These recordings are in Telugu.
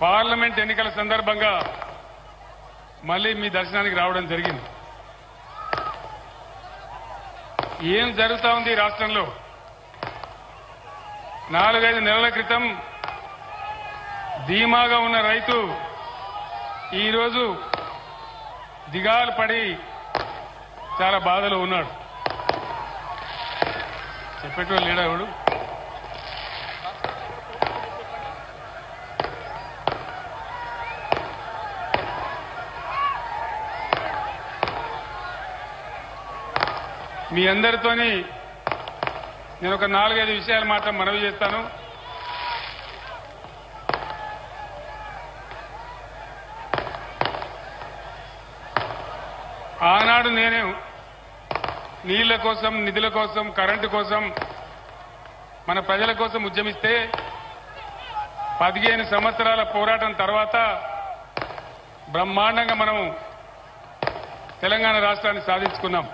పార్లమెంట్ ఎన్నికల సందర్భంగా మళ్ళీ మీ దర్శనానికి రావడం జరిగింది. ఏం జరుగుతా ఉంది రాష్ట్రంలో? 4-5 నెలల క్రితం ధీమాగా ఉన్న రైతు ఈరోజు దిగాలు పడి చాలా బాధలో ఉన్నాడు. చెప్పేటోళ్ళు లేడా ఎవడు? మీ అందరితోని నేను ఒక 4-5 విషయాలు మాత్రం మనవి చేస్తాను. ఆనాడు నేను నీళ్ల కోసం, నిధుల కోసం, కరెంటు కోసం, మన ప్రజల కోసం ఉద్యమిస్తే 15 సంవత్సరాల పోరాటం తర్వాత బ్రహ్మాండంగా మనం తెలంగాణ రాష్ట్రాన్ని సాధించుకున్నాం.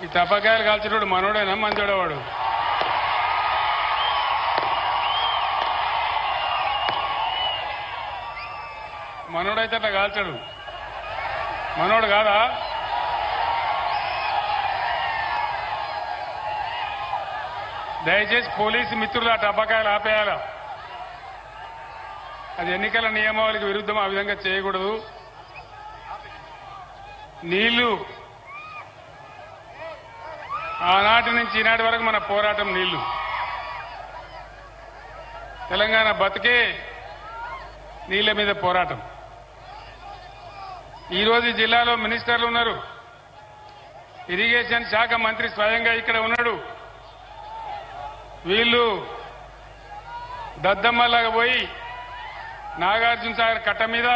ఈ టపాకాయలు కాల్చేటోడు మనోడేనా మంచోడేవాడు? మనోడైతే అట్లా కాల్చాడు, మనోడు కాదా? దయచేసి పోలీసు మిత్రులు ఆ టపాకాయలు ఆపేయాల. అది ఎన్నికల నియమావళికి విరుద్ధం, ఆ విధంగా చేయకూడదు. నీళ్లు ఆనాటి నుంచి ఈనాటి వరకు మన పోరాటం నీళ్లు. తెలంగాణ బతికే నీళ్ల మీద పోరాటం. ఈరోజు ఈ జిల్లాలో మినిస్టర్లు ఉన్నారు. ఇరిగేషన్ శాఖ మంత్రి స్వయంగా ఇక్కడ ఉన్నాడు. వీళ్ళు దద్దమ్మలాగా పోయి నాగార్జున సాగర్ కట్ట మీద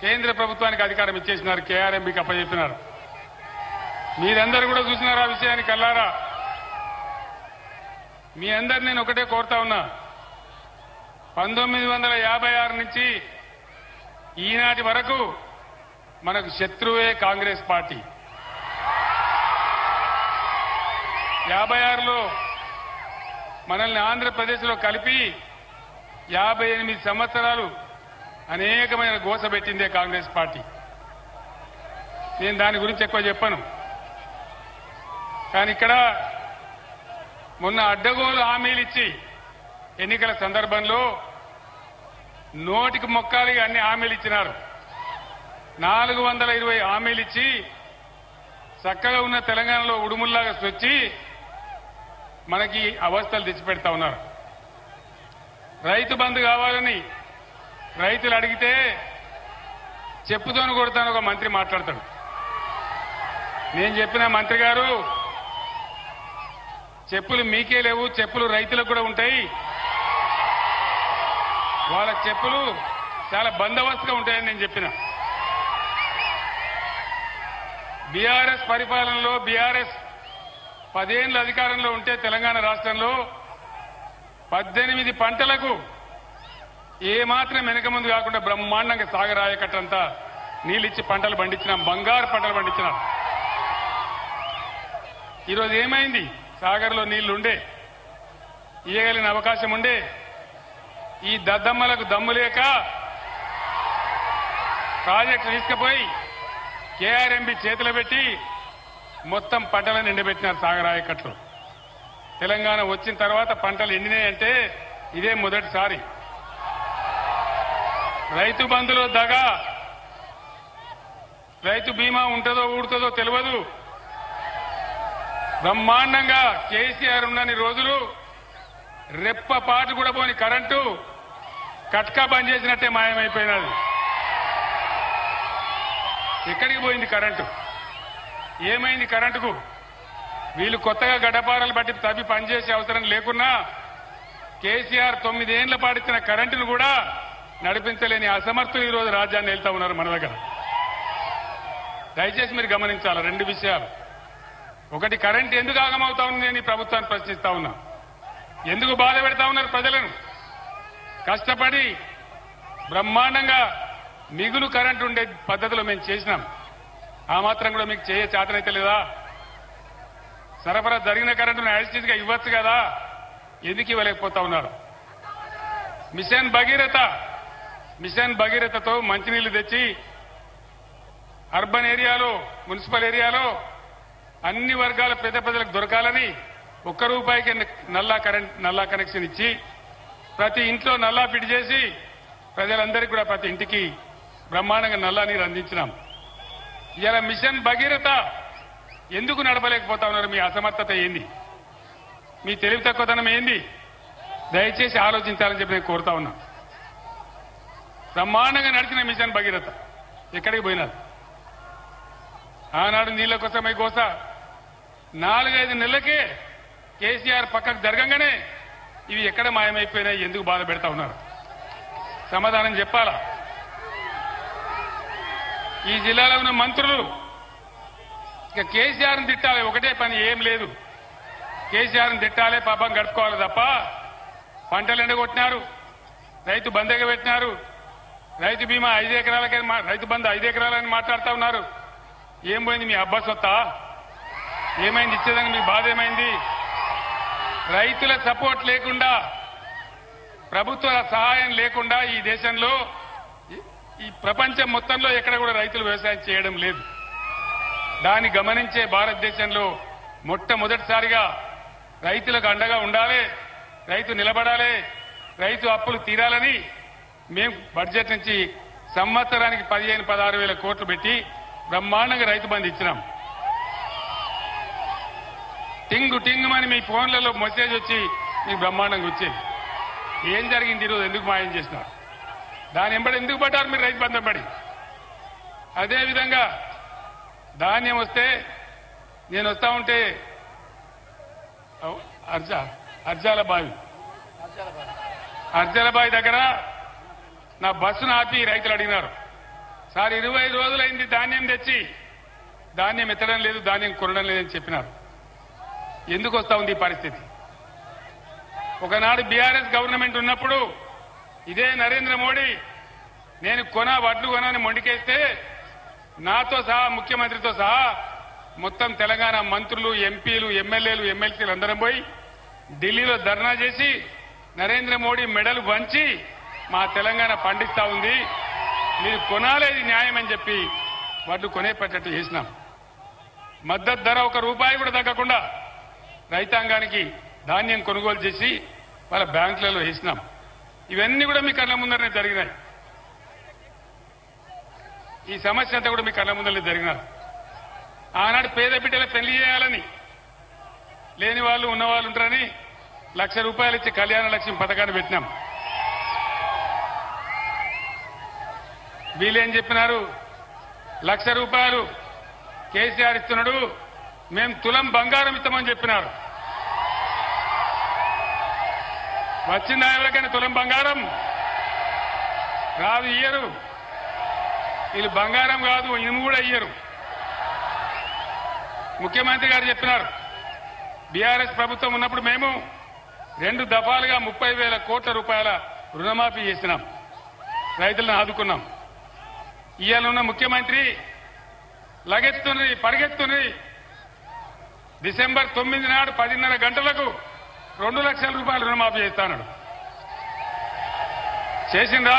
కేంద్ర ప్రభుత్వానికి అధికారం ఇచ్చేసినారు, కేఆర్ఎంబీకి అప్పచెప్పినారు. మీరందరూ కూడా చూసినారు ఆ విషయాన్ని కల్లారా. మీ అందరు నేను ఒకటే కోరుతా ఉన్నా, 1956 నుంచి ఈనాటి వరకు మనకు శత్రువే కాంగ్రెస్ పార్టీ. 56లో మనల్ని ఆంధ్రప్రదేశ్లో కలిపి 58 సంవత్సరాలు అనేకమైన గోస పెట్టిందే కాంగ్రెస్ పార్టీ. నేను దాని గురించి ఎక్కువ చెప్పను. కానీ ఇక్కడ మొన్న అడ్డగోలు హామీలు ఇచ్చి ఎన్నికల సందర్భంలో నోటికి మొక్కాలి అన్ని హామీలు ఇచ్చినారు. 420 హామీలు ఇచ్చి చక్కగా ఉన్న తెలంగాణలో ఉడుముల్లాగా వచ్చి మనకి అవస్థలు తెచ్చిపెడతా ఉన్నారు. రైతు బంధు కావాలని రైతులు అడిగితే చెప్పుతోను కొడతాను ఒక మంత్రి మాట్లాడతాడు. నేను చెప్పిన మంత్రి గారు, చెప్పులు మీకే లేవు, చెప్పులు రైతులకు కూడా ఉంటాయి. వాళ్ళ చెప్పులు చాలా బందోబస్తుగా ఉంటాయని నేను చెప్పిన. బీఆర్ఎస్ పరిపాలనలో బీఆర్ఎస్ 10 ఏళ్ల అధికారంలో ఉంటే తెలంగాణ రాష్ట్రంలో 18 పంటలకు ఏమాత్రం వెనక ముందు కాకుండా బ్రహ్మాండంగా సాగర్ ఆయకట్టంతా నీళ్ళిచ్చి పంటలు పండించినాం, బంగారు పంటలు పండించినాం. ఈరోజు ఏమైంది? సాగర్లో నీళ్లుండే, ఇయ్యగలిగిన అవకాశం ఉండే, ఈ దద్దమ్మలకు దమ్ము లేక ప్రాజెక్టు తీసుకుపోయి కేఆర్ఎంబీ చేతిలో పెట్టి మొత్తం పంటలను ఎండబెట్టినారు సాగర్ ఆయకట్లు. తెలంగాణ వచ్చిన తర్వాత పంటలు ఎండినాయంటే ఇదే మొదటిసారి. రైతు బంధులో దగా, రైతు బీమా ఉంటుందో ఊడుతుందో తెలియదు. బ్రహ్మాండంగా కేసీఆర్ ఉన్నన్ని రోజులు రెప్పపాటు కూడా పోని కరెంటు కట్కా బంద్ చేసినట్టే మాయమైపోయినది. ఎక్కడికి పోయింది కరెంటు? ఏమైంది కరెంటుకు? వీళ్ళు కొత్తగా గడ్డపారలు బట్టి తవ్వి పనిచేసే అవసరం లేకున్నా కేసీఆర్ 9 ఏళ్ల పాటిచ్చిన కరెంటును కూడా నడిపించలేని అసమర్థులు ఈరోజు రాజ్యాన్ని వెళ్తా ఉన్నారు మన దగ్గర. దయచేసి మీరు గమనించాలి 2 విషయాలు. ఒకటి, కరెంట్ ఎందుకు ఆగమవుతా ఉంది నేను ఈ ప్రభుత్వాన్ని ప్రశ్నిస్తా ఉన్నా. ఎందుకు బాధ పెడతా ఉన్నారు ప్రజలను? కష్టపడి బ్రహ్మాండంగా మిగులు కరెంటు ఉండే పద్ధతిలో మేము చేసినాం. ఆ మాత్రం కూడా మీకు చేయ చేతనైతే లేదా? సరఫరా జరిగిన కరెంటును యాజిటీస్గా ఇవ్వచ్చు కదా. ఎందుకు ఇవ్వలేకపోతా ఉన్నారు? మిషన్ భగీరథతో మంచినీళ్లు తెచ్చి అర్బన్ ఏరియాలో, మున్సిపల్ ఏరియాలో అన్ని వర్గాల పేద ప్రజలకు దొరకాలని ₹1 నల్లా కనెక్షన్ ఇచ్చి ప్రతి ఇంట్లో నల్లా ఫిట్ చేసి ప్రజలందరికీ కూడా ప్రతి ఇంటికి బ్రహ్మాండంగా నల్లా నీరు అందించినాం. ఇలా మిషన్ భగీరథ ఎందుకు నడపలేకపోతా ఉన్నారు? మీ అసమర్థత ఏంది? మీ తెలివి తక్కువతనం ఏంది? దయచేసి ఆలోచించాలని చెప్పి నేను కోరుతా ఉన్నా. బ్రహ్మాండంగా నడిచిన మిషన్ భగీరథ ఎక్కడికి పోయినారు? ఆనాడు నీళ్ల కోసమై గోస 4-5 నెలలకే కేసీఆర్ పక్కకు జరగంగానే ఇవి ఎక్కడ మాయమైపోయినాయి? ఎందుకు బాధ పెడతా ఉన్నారు? సమాధానం చెప్పాలా? ఈ జిల్లాలో ఉన్న మంత్రులు ఇక కేసీఆర్ని తిట్టాలి, ఒకటే పని, ఏం లేదు. కేసీఆర్ని తిట్టాలి, పాపం గడుపుకోవాలి తప్ప పంటలు ఎండగొట్టినారు, రైతు బంద్ పెట్టినారు, రైతు బీమా 5 ఎకరాలకే రైతు బంధు 5 ఎకరాలని మాట్లాడుతూ ఉన్నారు. ఏం పోయింది? మీ అబ్బా సొత్తా ఏమైంది? ఇచ్చేదానికి మీ బాధ ఏమైంది? రైతుల సపోర్ట్ లేకుండా, ప్రభుత్వ సహాయం లేకుండా ఈ దేశంలో, ఈ ప్రపంచం మొత్తంలో ఎక్కడ కూడా రైతులు వ్యవసాయం చేయడం లేదు. దాన్ని గమనించే భారతదేశంలో మొట్టమొదటిసారిగా రైతులకు అండగా ఉండాలి, రైతు నిలబడాలి, రైతు అప్పులు తీరాలని మేము బడ్జెట్ నుంచి సంవత్సరానికి 15-16 వేల కోట్లు పెట్టి బ్రహ్మాండంగా రైతు బంధు ఇచ్చినాం. టింగుమని మీ ఫోన్లలో మెసేజ్ వచ్చి మీకు బ్రహ్మాండంగా వచ్చేది. ఏం జరిగింది ఈరోజు? ఎందుకు మాయం చేసినారు? దాని ఎంబడి ఎందుకు పడ్డారు మీరు రైతు బంధం పడి? అదేవిధంగా ధాన్యం వస్తే నేను వస్తా ఉంటే అర్జాలబావి దగ్గర నా బస్సును ఆపి రైతులు అడిగినారు, సార్ 25 రోజులైంది ధాన్యం తెచ్చి, ధాన్యం ఎత్తడం లేదు, ధాన్యం కొనడం లేదని చెప్పినారు. ఎందుకు వస్తా ఉంది ఈ పరిస్థితి? ఒకనాడు బీఆర్ఎస్ గవర్నమెంట్ ఉన్నప్పుడు ఇదే నరేంద్ర మోడీ నేను వడ్లు కొనని మొండికేస్తే నాతో సహా, ముఖ్యమంత్రితో సహా మొత్తం తెలంగాణ మంత్రులు, ఎంపీలు, ఎమ్మెల్యేలు, ఎమ్మెల్సీలు అందరం పోయి ఢిల్లీలో ధర్నా చేసి నరేంద్ర మోడీ మెడలు వంచి మా తెలంగాణ పండిస్తా ఉంది, మీరు కొనాలేది న్యాయం అని చెప్పి వడ్లు కొనేపట్టట్టు చేసినాం. మద్దతు ధర ₹1 కూడా తగ్గకుండా రైతాంగానికి ధాన్యం కొనుగోలు చేసి వాళ్ళ బ్యాంకులలో వేసినాం. ఇవన్నీ కూడా మీ కళ్ళ ముందరనే జరిగినాయి. ఈ సమస్య అంతా కూడా మీ కళ్ళ ముందరనే జరిగినారు. ఆనాడు పేద బిడ్డల పెళ్లి చేయాలని, లేని వాళ్ళు ఉన్నవాళ్ళు ఉంటారని ₹1,00,000 ఇచ్చి కళ్యాణ లక్ష్మి పథకాన్ని పెట్టినాం. వీళ్ళేం చెప్పినారు? ₹1,00,000 కేసీఆర్ ఇస్తున్నాడు, మేము తులం బంగారం ఇస్తామని చెప్పినారు. వచ్చిందా ఎవరికైనా తులం బంగారం? రాదు, ఇయ్యరు. వీళ్ళు బంగారం కాదు, ఇనుము కూడా ఇయ్యరు. ముఖ్యమంత్రి గారు చెప్పినారు, బీఆర్ఎస్ ప్రభుత్వం ఉన్నప్పుడు మేము 2 దఫాలుగా 30,000 కోట్ల రూపాయల రుణమాఫీ చేసినాం, రైతులను ఆదుకున్నాం. ఇవాళ ఉన్న ముఖ్యమంత్రి పరిగెత్తుని డిసెంబర్ 9 నాడు 10:30 గంటలకు ₹2,00,000 రుణమాఫీ చేస్తాడు. చేసిందా?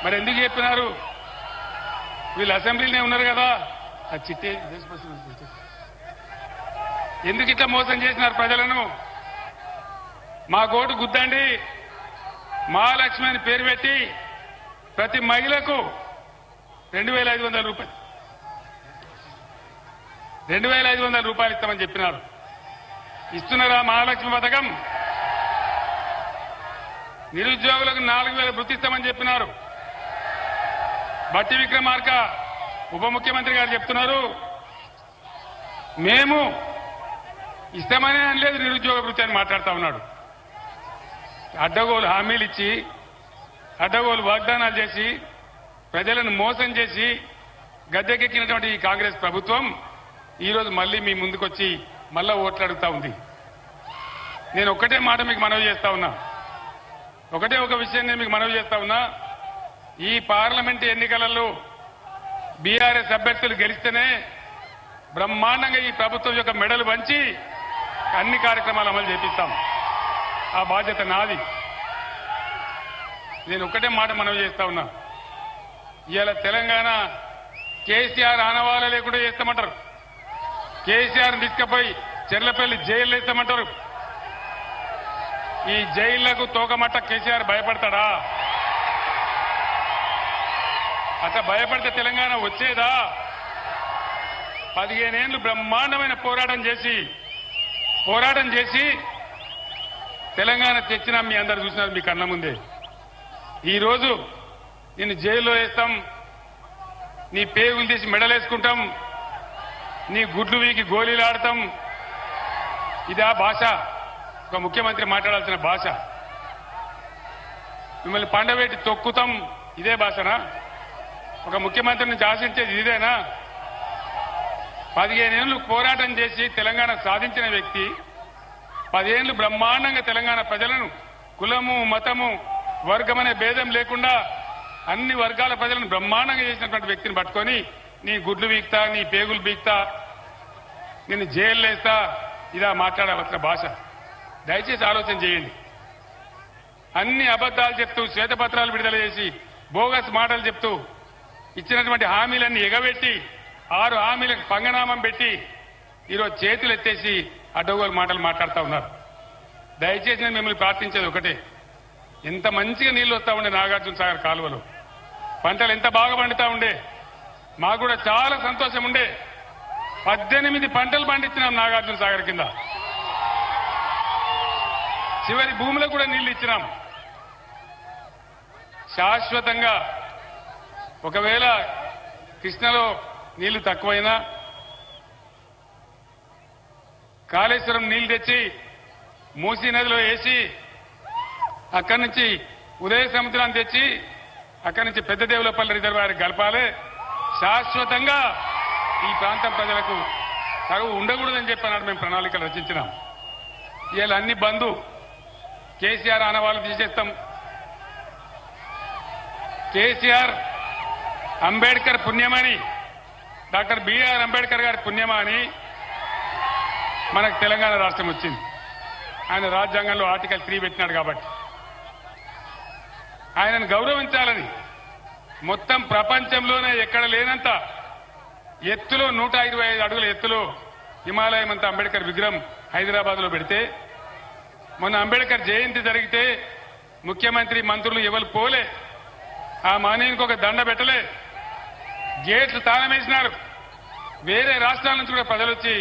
మరి ఎందుకు చెప్పినారు? వీళ్ళు అసెంబ్లీలోనే ఉన్నారు కదా, ఆ చిట్టే ఎందుకు ఇట్లా మోసం చేసినారు ప్రజలను? మా ఓటు గుద్దండి, మహాలక్ష్మి అని పేరు పెట్టి ప్రతి మహిళకు ₹2,500 ఇస్తామని చెప్పినారు. ఇస్తున్నారా మహాలక్ష్మి పథకం? నిరుద్యోగులకు 4,000 వృత్తి ఇస్తామని చెప్పినారు. బట్టి విక్రమార్క ఉప ముఖ్యమంత్రి గారు చెప్తున్నారు, మేము ఇస్తామనే అనలేదు నిరుద్యోగ వృత్తి అని మాట్లాడుతూ ఉన్నాడు. అడ్డగోలు హామీలు ఇచ్చి, అడ్డగోలు వాగ్దానాలు చేసి, ప్రజలను మోసం చేసి గద్దెకెక్కినటువంటి ఈ కాంగ్రెస్ ప్రభుత్వం ఈరోజు మళ్లీ మీ ముందుకొచ్చి మళ్ళా ఓట్లు అడుగుతా ఉంది. నేను ఒక్కటే మాట మీకు మనవి చేస్తా ఉన్నా, ఒక విషయం నేను మీకు మనవి చేస్తా ఉన్నా. ఈ పార్లమెంట్ ఎన్నికలలో బీఆర్ఎస్ అభ్యర్థులు గెలిస్తేనే బ్రహ్మాండంగా ఈ ప్రభుత్వం యొక్క మెడలు వంచి అన్ని కార్యక్రమాలు అమలు చేపిస్తాం. ఆ బాధ్యత నాది. నేను ఒక్కటే మాట మనవి చేస్తా ఉన్నా. ఇవాళ తెలంగాణ కేసీఆర్ ఆనవాళ్ళ లేకుండా చేస్తామంటారు. కేసీఆర్ తీసుకుపోయి చెర్లపల్లి జైల్లో వేస్తామంటారు. ఈ జైళ్లకు తోకమట్ట కేసీఆర్ భయపడతాడా? అట్లా భయపడితే తెలంగాణ వచ్చేదా? 15 ఏళ్లు బ్రహ్మాండమైన పోరాటం చేసి తెలంగాణ తెచ్చినా మీ అందరు చూసినారు మీ కళ్ళ ముందే. ఈరోజు నిన్ను జైల్లో వేస్తాం, నీ పేగులు తీసి మెడలేసుకుంటాం, నీ గుడ్లు వీకి గోళీలు ఆడతాం. ఇదా భాష? ఒక ముఖ్యమంత్రి మాట్లాడాల్సిన భాష? మిమ్మల్ని పండబెట్టి తొక్కుతాం, ఇదే భాషనా? ఒక ముఖ్యమంత్రి నుంచి ఆశించేది ఇదేనా? 15 ఏళ్లు పోరాటం చేసి తెలంగాణ సాధించిన వ్యక్తి, 10 ఏళ్లు బ్రహ్మాండంగా తెలంగాణ ప్రజలను కులము మతము వర్గమనే భేదం లేకుండా అన్ని వర్గాల ప్రజలను బ్రహ్మాండంగా చేసినటువంటి వ్యక్తిని పట్టుకొని నీ గుడ్లు వీక్తా, నీ పేగులు బీక్తా, నిన్ను జైలు వేస్తా, ఇదా మాట్లాడవలసిన భాష? దయచేసి ఆలోచన చేయండి. అన్ని అబద్దాలు చెప్తూ శ్వేతపత్రాలు విడుదల చేసి బోగస్ మాటలు చెప్తూ ఇచ్చినటువంటి హామీలన్నీ ఎగబెట్టి 6 హామీలకు పంగనామం పెట్టి ఈరోజు చేతులు ఎత్తేసి అడ్డగోలు మాటలు మాట్లాడుతూ ఉన్నారు. దయచేసి నేను మిమ్మల్ని ప్రార్థించేది ఒకటే, ఎంత మంచిగా నీళ్లు వస్తూ ఉండే నాగార్జున సాగర్ కాలువలు, పంటలు ఎంత బాగా పండుతా ఉండే, మాకు కూడా చాలా సంతోషం ఉండే. 18 పంటలు పండించినాం నాగార్జున సాగర్ కింద. చివరి భూములకు కూడా నీళ్లు ఇచ్చినాం. శాశ్వతంగా ఒకవేళ కృష్ణలో నీళ్లు తక్కువైనా కాళేశ్వరం నీళ్లు తెచ్చి మూసీ నదిలో వేసి అక్కడి నుంచి ఉదయ సముద్రాన్ని తెచ్చి అక్కడి నుంచి పెద్దదేవులపల్లి రిజర్వాయర్ కలపాలి. శాశ్వతంగా ఈ ప్రాంతం ప్రజలకు కరువు ఉండకూడదని చెప్పినాడు. మేము ప్రణాళికలు రచించినాం. ఇవాళ అన్ని బంధు కేసీఆర్ ఆనవాళ్లు తీసేస్తాం. కేసీఆర్ అంబేద్కర్ పుణ్యమని, డాక్టర్ బిఆర్ అంబేద్కర్ గారి పుణ్యమని మనకు తెలంగాణ రాష్ట్రం వచ్చింది. ఆయన రాజ్యాంగంలో ఆర్టికల్ 3 పెట్టినాడు కాబట్టి ఆయనను గౌరవించాలని మొత్తం ప్రపంచంలోనే ఎక్కడ లేనంత ఎత్తులో 125 అడుగుల ఎత్తులో హిమాలయం అంతా అంబేద్కర్ విగ్రహం హైదరాబాద్ లో పెడితే, మొన్న అంబేద్కర్ జయంతి జరిగితే ముఖ్యమంత్రి మంత్రులు ఎవరు పోలే, ఆ మానేనికి ఒక దండ పెట్టలే, గేట్లు తాళం వేసినారు. వేరే రాష్ట్రాల నుంచి కూడా ప్రజలు వచ్చి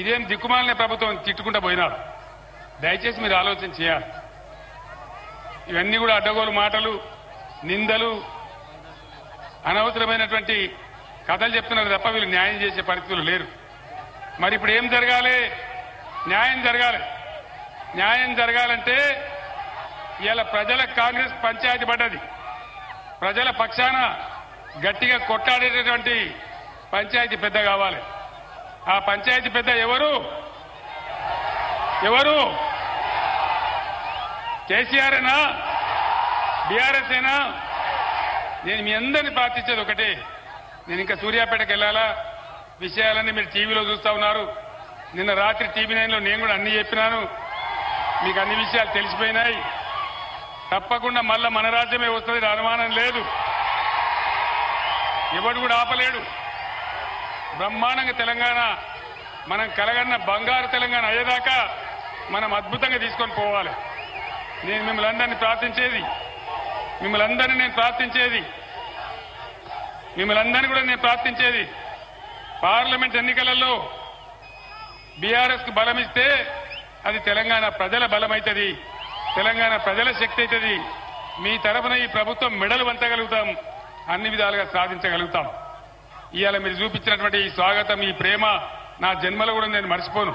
ఇదేం దిక్కుమాలిన ప్రభుత్వం తిట్టుకుంటూ పోయినారు. దయచేసి మీరు ఆలోచన చేయాలి. ఇవన్నీ కూడా అడ్డగోలు మాటలు, నిందలు, అనవసరమైనటువంటి కథలు చెప్తున్నారు తప్ప వీళ్ళు న్యాయం చేసే పరిస్థితులు లేరు. మరి ఇప్పుడు ఏం జరగాలి? న్యాయం జరగాలి. న్యాయం జరగాలంటే ఇవాళ ప్రజల కాంగ్రెస్ పంచాయతీ పడ్డది. ప్రజల పక్షాన గట్టిగా కొట్టాడేటటువంటి పంచాయతీ పెద్ద కావాలి. ఆ పంచాయతీ పెద్ద ఎవరు? కేసీఆర్ఏనా? బీఆర్ఎస్ ఏనా? నేను మీ అందరినీ ప్రార్థించేది ఒకటే, నేను ఇంకా సూర్యాపేటకు వెళ్లాలా, విషయాలన్నీ మీరు టీవీలో చూస్తా ఉన్నారు. నిన్న రాత్రి టీవీ 9లో నేను కూడా అన్ని చెప్పినాను, మీకు అన్ని విషయాలు తెలిసిపోయినాయి. తప్పకుండా మళ్ళా మన రాజ్యమే వస్తుంది, అనుమానం లేదు. ఎవడు కూడా ఆపలేడు. బ్రహ్మాండంగా తెలంగాణ మనం కలగన్న బంగారు తెలంగాణ అయ్యేదాకా మనం అద్భుతంగా తీసుకొని పోవాలి. నేను మిమ్మల్ని అందరినీ ప్రార్థించేది, మిమ్మల్ని అందరినీ కూడా నేను ప్రార్థించేది, పార్లమెంట్ ఎన్నికలలో బీఆర్ఎస్ కు బలం ఇస్తే అది తెలంగాణ ప్రజల బలం అవుతుంది, తెలంగాణ ప్రజల శక్తి అవుతుంది. మీ తరఫున ఈ ప్రభుత్వం మెడలు వంచగలుగుతాం, అన్ని విధాలుగా సాధించగలుగుతాం. ఇవాళ మీరు చూపించినటువంటి ఈ స్వాగతం, ఈ ప్రేమ నా జన్మలో కూడా నేను మర్చిపోను.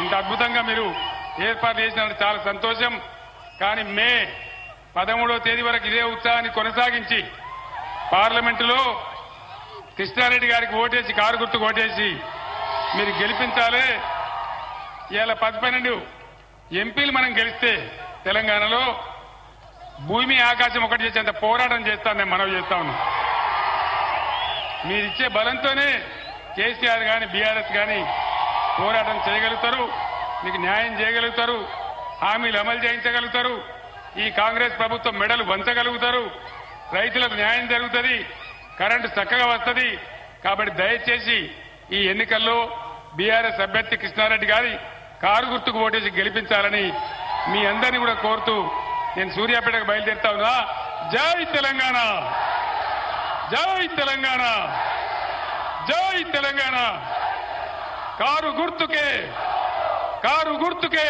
ఇంత అద్భుతంగా మీరు ఏర్పాటు చేసినందుకు చాలా సంతోషం. కానీ మే 13వ తేదీ వరకు ఇదే ఉత్సాహాన్ని కొనసాగించి పార్లమెంటులో కృష్ణారెడ్డి గారికి ఓటేసి, కారు గుర్తుకు ఓటేసి మీరు గెలిపించాలి. ఇవాళ 10-12 ఎంపీలు మనం గెలిస్తే తెలంగాణలో భూమి ఆకాశం ఒకటి చేసేంత పోరాటం చేస్తాను నేను మనవి చేస్తా ఉన్నా. మీరిచ్చే బలంతోనే కేసీఆర్ గాని బీఆర్ఎస్ గాని పోరాటం చేయగలుగుతారు, మీకు న్యాయం చేయగలుగుతారు, హామీలు అమలు చేయించగలుగుతారు, ఈ కాంగ్రెస్ ప్రభుత్వం మెడలు వంచగలుగుతారు, రైతులకు న్యాయం జరుగుతుంది, కరెంటు చక్కగా వస్తుంది. కాబట్టి దయచేసి ఈ ఎన్నికల్లో బీఆర్ఎస్ అభ్యర్థి కృష్ణారెడ్డి గారి కారు గుర్తుకు ఓటేసి గెలిపించాలని మీ అందరినీ కూడా కోరుతూ నేను సూర్యాపేటకు బయలుదేరుతా ఉన్నా. జై తెలంగాణ, జై తెలంగాణ, జై తెలంగాణ. కారు గుర్తుకే, కారు గుర్తుకే.